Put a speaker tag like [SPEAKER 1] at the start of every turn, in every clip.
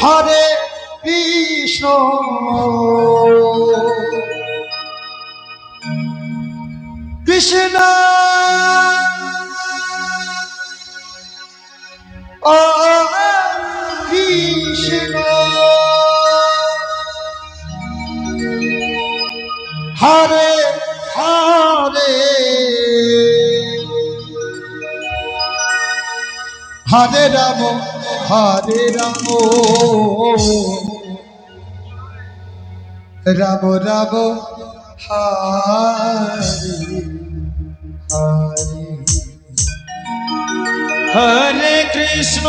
[SPEAKER 1] হরে কৃষ্ণ কৃষ্ণ কৃষ্ণ হরে হরে হরে রাম রাম রাম হরে হরে হরে কৃষ্ণ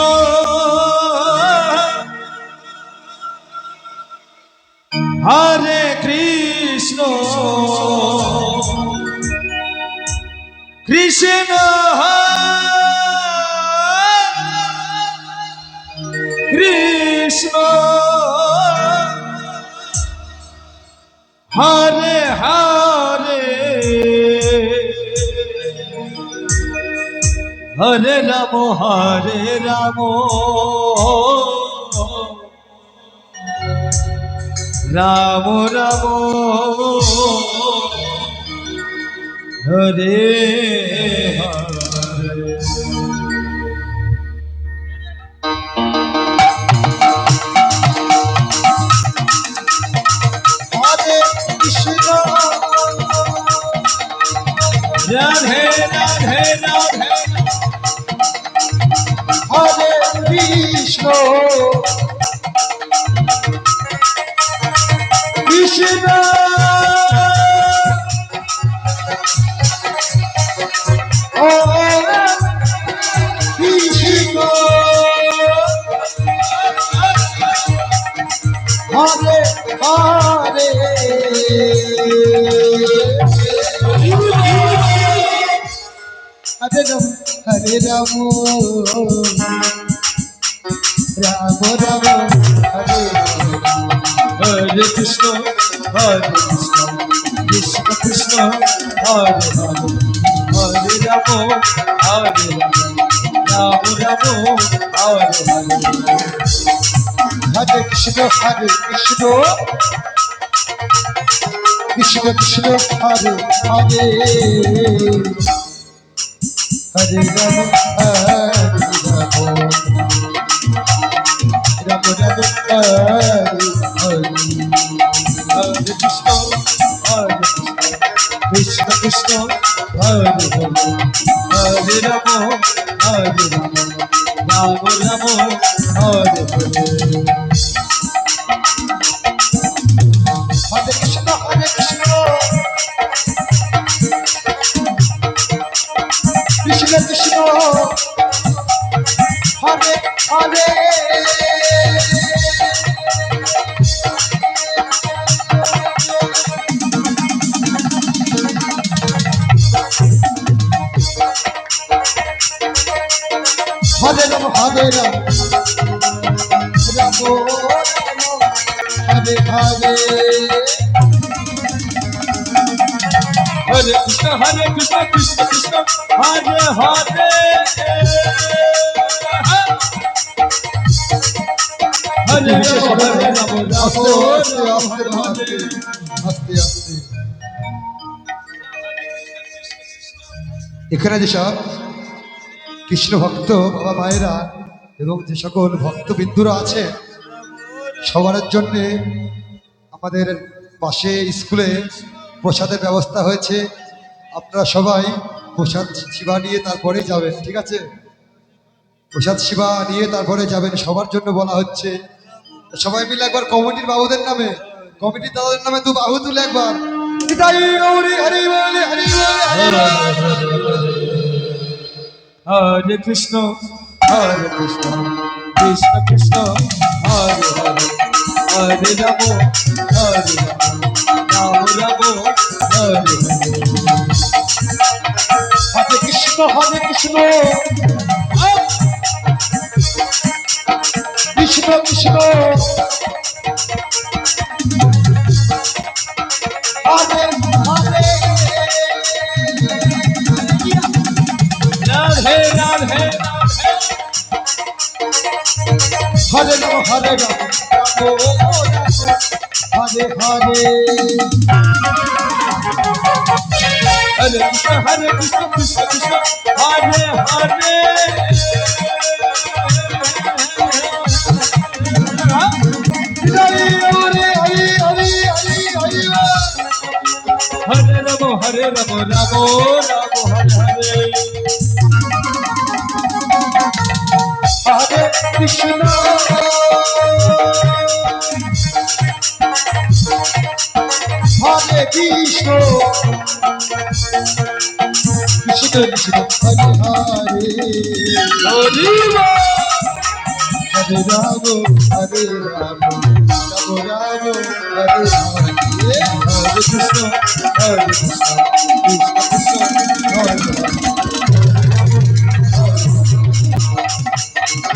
[SPEAKER 1] হরে কৃষ্ণ কৃষ্ণ কৃষ্ণ হরে হরে হরে রাম রাম রাম হরে হরে রাধে রাধে রাধে হরে কৃষ্ণ কৃষ্ণ কৃষ্ণ হরে হরে হরে রাম রাম রাম হরে হরে কৃষ্ণ কৃষ্ণ কৃষ্ণ হরে হরে রাম রাম রাম হরে হরে কৃষ্ণ কৃষ্ণ কৃষ্ণ হরে হরে হরে রাম রাম রাম হরে হরে কৃষ্ণ কৃষ্ণ কৃষ্ণ হরে হরে রাম রাম রাম হরে হরে কৃষ্ণ কৃষ্ণ কৃষ্ণ হরে হরে হরে রাম হরে হরে কৃষ্ণ কৃষ্ণ কৃষ্ণ হরে হরে হরে এখানে যেসব কৃষ্ণ ভক্ত বাবা মায়েরা এবং যে সকল ভক্তবিন্দুরা আছে সবার জন্যে আমাদের পাশে স্কুলে প্রসাদের ব্যবস্থা হয়েছে। আপনারা সবাই প্রসাদ সেবা নিয়ে তারপরে যাবেন, ঠিক আছে? প্রসাদ সেবা নিয়ে তারপরে যাবেন, সবার জন্য বলা হচ্ছে। সবাই মিলে একবার কমিটির বাবুদের নামে, কমিটির দাদাদের নামে দু বাহু তুলে একবার হরে কৃষ্ণ কৃষ্ণ কৃষ্ণ হরে হরে হরে রাম রাম রাম হরে হরে কৃষ্ণ কৃষ্ণ কৃষ্ণ হরে হরে রাম হরে রাম রাম হরে হরে
[SPEAKER 2] हरे कृष्ण कृष्ण कृष्ण हरे हरे हरे राम राम राम हरे हरे
[SPEAKER 1] हरे कृष्ण हरे कृष्ण कृष्ण कृष्ण हरे हरे हरे राम हरे राम राम राम हरे हरे हरे कृष्ण कृष्ण कृष्ण हरे हरे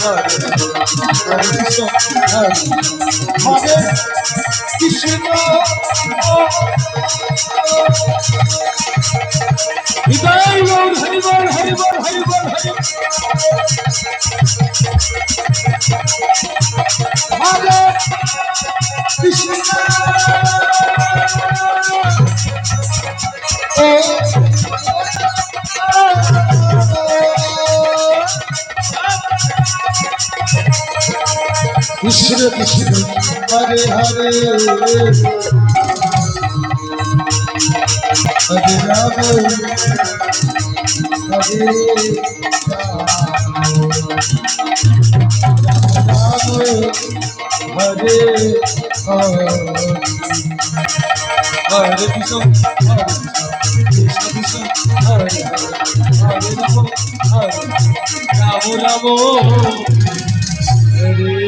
[SPEAKER 1] हरे कृष्ण हरे कृष्ण
[SPEAKER 2] हरि बोल हरि बोल हरि बोल हरि बोल हरि
[SPEAKER 1] हरे कृष्ण कृष्ण कृष्ण हरे हरे हरे राम हरे राम हरे
[SPEAKER 2] हरे कृष्ण कृष्ण कृष्ण हरे हरे राम राम हरे